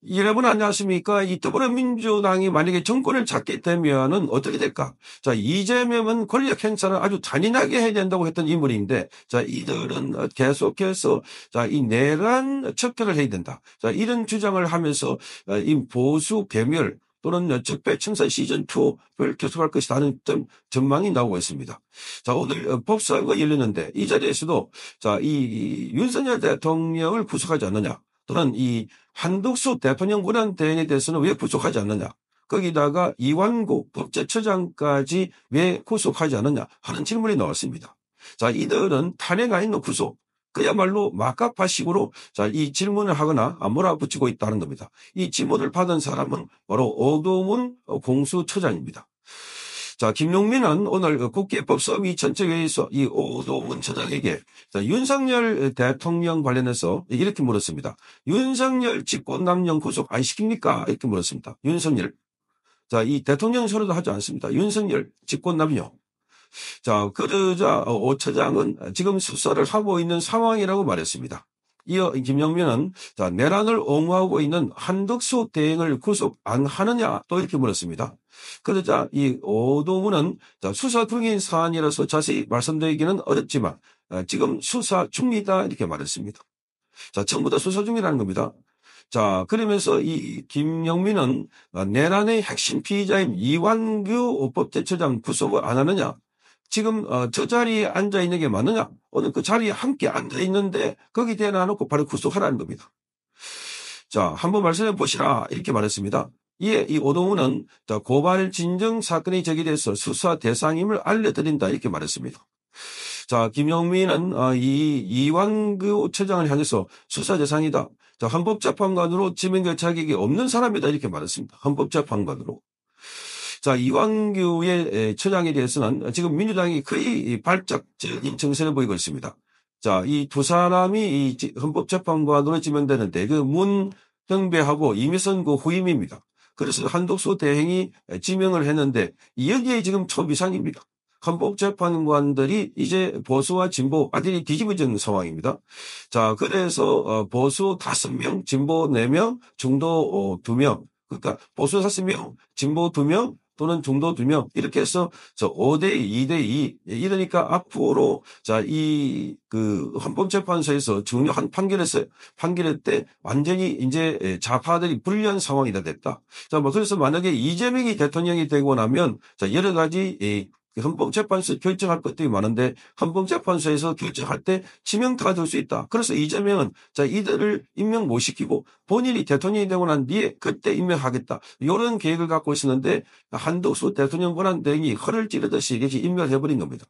여러분 안녕하십니까? 이 더불어민주당이 만약에 정권을 잡게 되면은 어떻게 될까? 자, 이재명은 권력 행사를 아주 잔인하게 해야 된다고 했던 인물인데, 자, 이들은 계속해서, 자, 이 내란 척결을 해야 된다. 자, 이런 주장을 하면서, 이 보수 괴멸 또는 적폐 청산 시즌2를 계속할 것이라는 전망이 나오고 있습니다. 자, 오늘 법사위가 열렸는데, 이 자리에서도, 자, 이 윤석열 대통령을 구속하지 않느냐. 또는 이 한덕수 대통령 권한 대행에 대해서는 왜 구속하지 않느냐. 거기다가 이완구 법제처장까지 왜 구속하지 않느냐 하는 질문이 나왔습니다. 자, 이들은 탄핵 아닌 구속. 그야말로 막가파식으로 자, 이 질문을 하거나 몰아붙이고 있다는 겁니다. 이 질문을 받은 사람은 바로 오동훈 공수처장입니다. 자, 김용민은 오늘 국회법사위 전체회의에서 이 오동훈 처장에게 윤석열 대통령 관련해서 이렇게 물었습니다. 윤석열 직권남용 구속 안 시킵니까? 이렇게 물었습니다. 윤석열. 자, 이 대통령 소리도 하지 않습니다. 윤석열 직권남용. 자, 그러자 오 처장은 지금 수사를 하고 있는 상황이라고 말했습니다. 이어 김영민은 자, 내란을 옹호하고 있는 한덕수 대행을 구속 안 하느냐 또 이렇게 물었습니다. 그러자 이 오동훈은 자, 수사 중인 사안이라서 자세히 말씀드리기는 어렵지만 지금 수사 중이다 이렇게 말했습니다. 자, 전부 다 수사 중이라는 겁니다. 자, 그러면서 이 김영민은 내란의 핵심 피의자인 이완규 법제처장 구속을 안 하느냐? 지금 저 자리에 앉아 있는 게 맞느냐? 오늘 그 자리에 함께 앉아 있는데 거기 대놔놓고 바로 구속하라는 겁니다. 자, 한번 말씀해 보시라 이렇게 말했습니다. 이에 이 오동훈은 고발 진정 사건이 제기돼서 수사 대상임을 알려드린다 이렇게 말했습니다. 자, 김영민은 이완규 처장을 향해서 수사 대상이다. 자, 헌법재판관으로 지명될 자격이 없는 사람이다 이렇게 말했습니다. 헌법재판관으로. 자, 이완규의 처장에 대해서는 지금 민주당이 거의 발작적인 정세를 보이고 있습니다. 자, 이 두 사람이 이 헌법재판관으로 지명되는데 그 문형배하고 이미선 그 후임입니다. 그래서 한덕수 대행이 지명을 했는데 여기에 지금 초비상입니다. 헌법재판관들이 이제 보수와 진보 아들이 뒤집어지는 상황입니다. 자, 그래서 보수 5명, 진보 4명, 중도 2명. 그러니까 보수 5명, 진보 2명, 또는 중도 2명 이렇게 해서 5대2, 2대2 이러니까 앞으로 자, 이 헌법재판소에서 중요한 판결할 때 완전히 이제 좌파들이 불리한 상황이 됐다. 자, 뭐 그래서 만약에 이재명이 대통령이 되고 나면 자, 여러 가지 헌법재판소 결정할 것들이 많은데 헌법재판소에서 결정할 때 치명타가 될 수 있다. 그래서 이재명은 자, 이들을 임명 못 시키고 본인이 대통령이 되고 난 뒤에 그때 임명하겠다. 이런 계획을 갖고 있었는데 한덕수 대통령 권한 대행이 허를 찌르듯이 이렇게 임명을 해버린 겁니다.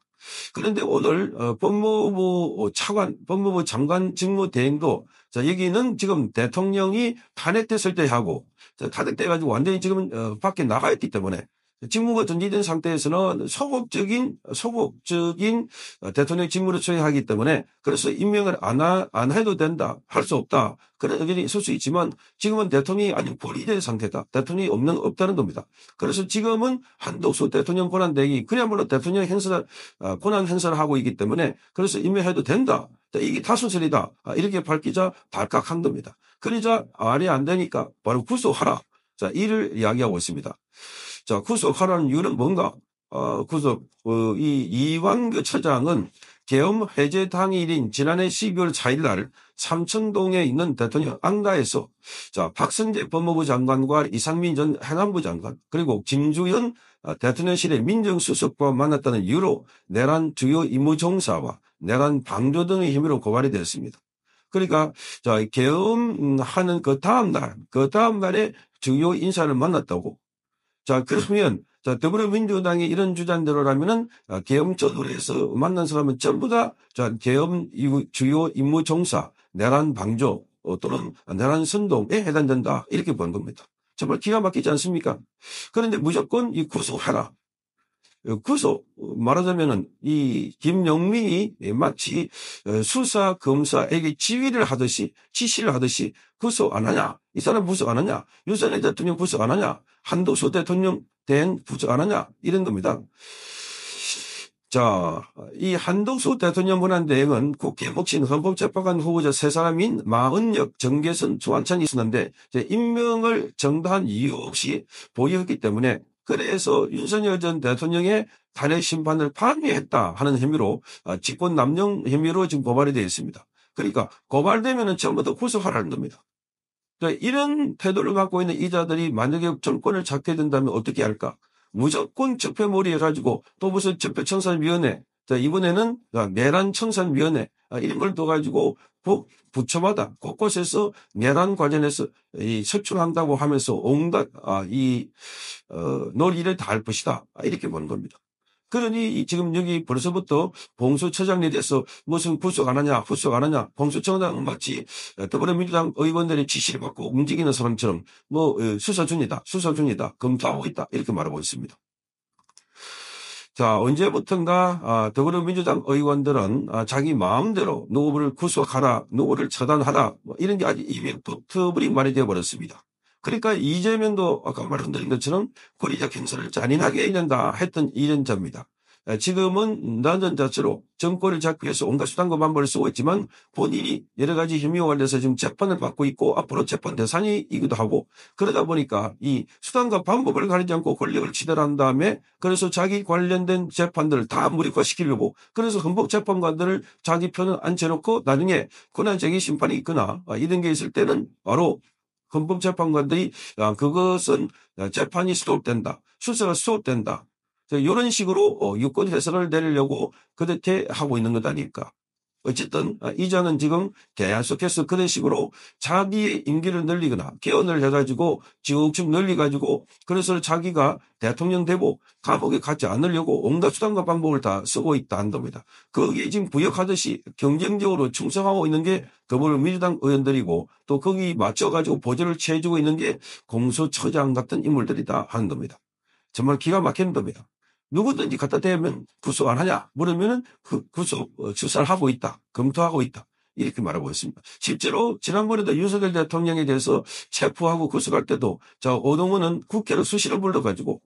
그런데 오늘 법무부 차관, 법무부 장관 직무대행도 자, 여기는 지금 대통령이 탄핵됐을 때 하고 탄핵돼가지고 완전히 지금 밖에 나가 있기 때문에 직무가 정지된 상태에서는 소극적인 대통령 직무를 수행하기 때문에 그래서 임명을 안 해도 된다, 할 수 없다. 그런 의견이 있을 수 있지만 지금은 대통령이 아직 분리된 상태다. 대통령이 없다는 겁니다. 그래서 지금은 한덕수 대통령 권한대행이 그야말로 대통령 권한 행사를 하고 있기 때문에 그래서 임명해도 된다. 이게 다수설이다. 이렇게 밝히자 발칵한 겁니다. 그러자 말이 안 되니까 바로 구속하라. 자, 이를 이야기하고 있습니다. 자, 구속하라는 이유는 뭔가? 이완규 처장은 계엄 해제 당일인 지난해 12월 4일 날 삼천동에 있는 대통령 안가에서 자, 박성재 법무부 장관과 이상민 전 행안부 장관 그리고 김주현 대통령실의 민정수석과 만났다는 이유로 내란 주요 임무 종사와 내란 방조 등의 혐의로 고발이 되었습니다. 그러니까 자, 계엄하는 그 다음 날에 주요 인사를 만났다고. 자, 그러면, 자, 더불어민주당이 이런 주장대로라면은, 계엄 전후에서 만난 사람은 전부 다, 자, 계엄 주요 임무 종사, 내란 방조, 또는 내란 선동에 해당된다. 이렇게 본 겁니다. 정말 기가 막히지 않습니까? 그런데 무조건 이 구속하라. 구속, 말하자면은 이 김영민이 마치 수사 검사에게 지시를 하듯이 구속 안 하냐? 이 사람 구속 안 하냐? 윤석열 대통령 구속 안 하냐? 한덕수 대통령 대행 구속 안 하냐? 이런 겁니다. 자, 이 한덕수 대통령 권한대행은 국회 목신 헌법재판관 후보자 세 사람인 마은혁, 정계선, 조한찬이 있었는데 임명을 정당한 이유 없이 보유했기 때문에 그래서 윤석열 전 대통령의 탄핵 심판을 방해했다 하는 혐의로 직권 남용 혐의로 지금 고발이 되어 있습니다. 그러니까 고발되면은 전부 다 구속하라는 겁니다. 그러니까 이런 태도를 갖고 있는 이자들이 만약에 정권을 잡게 된다면 어떻게 할까? 무조건 적폐몰이 해가지고 또 무슨 적폐청산위원회, 자, 이번에는 내란 청산위원회 이런 걸 둬가지고 부처마다 곳곳에서 내란 관련해서 설출한다고 하면서 온갖 논의를 다 할 것이다 이렇게 보는 겁니다. 그러니 지금 여기 벌써부터 공수처장에 대해서 무슨 구속 안 하냐, 후속 안 하냐, 공수처장 마치 더불어민주당 의원들의 지시를 받고 움직이는 사람처럼 수사 중이다, 검토하고 있다 이렇게 말하고 있습니다. 자, 언제부턴가 더불어민주당 의원들은 자기 마음대로 누구를 구속하라, 누구를 처단하라 이런 게 아주 입에 붙어버린 말이 되어버렸습니다. 그러니까 이재명도 아까 말씀드린 것처럼 권리적 행사를 잔인하게 해야 된다 했던 이전자입니다. 지금은 난전자체로 정권을 잡기 위해서 온갖 수단과 방법을 쓰고 있지만 본인이 여러 가지 혐의와 관련해서 지금 재판을 받고 있고 앞으로 재판 대상이기도 하고 그러다 보니까 이 수단과 방법을 가리지 않고 권력을 치달한 다음에 그래서 자기 관련된 재판들을 다 무력화시키려고 그래서 헌법재판관들을 자기 편을 앉혀놓고 나중에 권한쟁의 심판이 있거나 이런 게 있을 때는 바로 헌법재판관들이 그것은 재판이 스톱된다. 수사가 스톱된다. 이런 식으로 유권 해석을 내리려고 그렇게 하고 있는 것 아닐까. 어쨌든 이자는 지금 계속해서 그런 식으로 자기의 임기를 늘리거나 개헌을 해가지고 쭉쭉 늘려가지고 그래서 자기가 대통령 되고 감옥에 가지 않으려고 온갖 수단과 방법을 다 쓰고 있다는 겁니다. 거기에 지금 부역하듯이 경쟁적으로 충성하고 있는 게 더불어민주당 의원들이고 또 거기 맞춰가지고 보조를 취해주고 있는 게 공수처장 같은 인물들이다 하는 겁니다. 정말 기가 막히는 겁니다. 누구든지 갖다 대면 구속 안 하냐 물으면은 구속 수사를 하고 있다. 검토하고 있다. 이렇게 말하고 있습니다. 실제로 지난번에도 윤석열 대통령에 대해서 체포하고 구속할 때도 오동훈은 국회로 수시로 불러가지고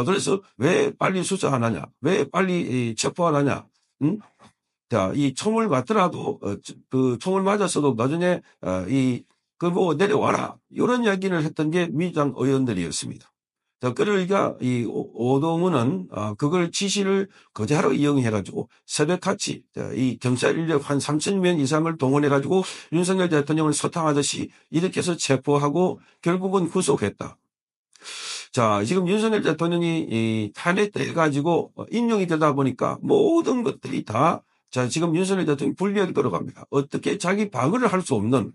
그래서 왜 빨리 수사 안 하냐? 왜 빨리 체포 안 하냐? 응? 자, 이 총을 맞더라도 그 총을 맞았어도 나중에 내려와라. 이런 이야기를 했던 게 민주당 의원들이었습니다. 자, 그러니까 이 오동훈은 그걸 지시를 거제하러 이용해가지고 새벽같이 이 경찰 인력 한 3,000명 이상을 동원해가지고 윤석열 대통령을 소탕하듯이 이렇게 해서 체포하고 결국은 구속했다. 자, 지금 윤석열 대통령이 탄핵돼가지고 인용이 되다 보니까 모든 것들이 다 지금 윤석열 대통령이 불리하게 돌아갑니다. 어떻게 자기 방어를 할 수 없는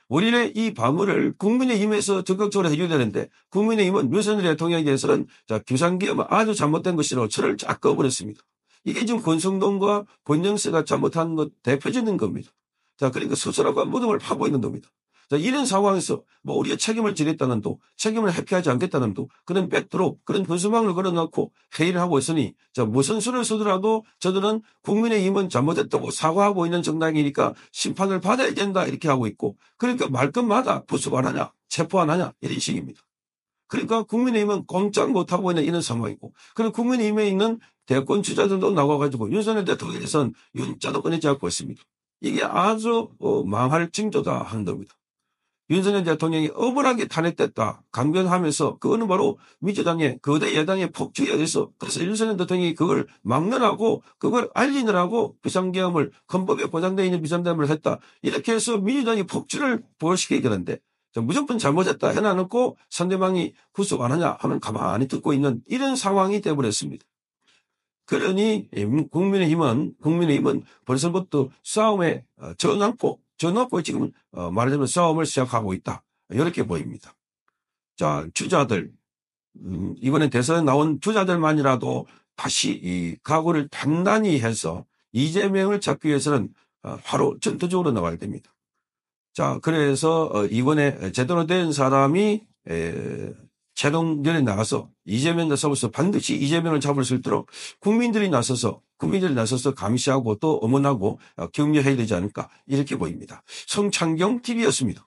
원래 이 방어를 국민의힘에서 적극적으로 해줘야 되는데 국민의힘은 윤석열 대통령에 대해서는 비상계엄은 아주 잘못된 것이라고 철을 쫙 꺼버렸습니다. 이게 지금 권성동과 권영세가 잘못한 것 대표적인 겁니다. 자, 그러니까 스스로가 무덤을 파고 있는 겁니다. 자, 이런 상황에서 우리가 책임을 지겠다는 도, 책임을 회피하지 않겠다는 도, 그런 백도로 그런 분수망을 걸어놓고 회의를 하고 있으니 무슨 수를 쓰더라도 저들은 국민의힘은 잘못했다고 사과하고 있는 정당이니까 심판을 받아야 된다 이렇게 하고 있고 그러니까 말끝마다 구속 안 하냐, 체포 안 하냐 이런 식입니다. 그러니까 국민의힘은 꼼짝 못하고 있는 이런 상황이고 그리고 국민의힘에 있는 대권 주자들도 나와가지고 윤석열 대통령에서는 윤자도 꺼내지 않고 있습니다. 이게 아주 망할 징조다 하는 겁니다. 윤석열 대통령이 억울하게 탄핵됐다 강변하면서 그거는 바로 민주당의 거대 여당의 폭주에 의해서 그래서 윤석열 대통령이 그걸 막느라고 그걸 알리느라고 비상계엄을 헌법에 보장되어 있는 비상계엄을 했다. 이렇게 해서 민주당이 폭주를 부활시키게 되는데 무조건 잘못했다 해놔놓고 상대방이 구속 안 하냐 하면 가만히 듣고 있는 이런 상황이 되어버렸습니다. 그러니 국민의힘은 벌써부터 싸움에 전환포 지금 말하자면 싸움을 시작하고 있다. 이렇게 보입니다. 자, 주자들 이번에 대선에 나온 주자들만이라도 다시 이 각오를 단단히 해서 이재명을 잡기 위해서는 바로 전투적으로 나와야 됩니다. 자, 그래서 이번에 제대로 된 사람이 최동전에 나가서 이재명과 싸워서 반드시 이재명을 잡을 수 있도록 국민들이 나서서 감시하고 또 엄원하고 격려해야 되지 않을까 이렇게 보입니다. 성창경 TV였습니다.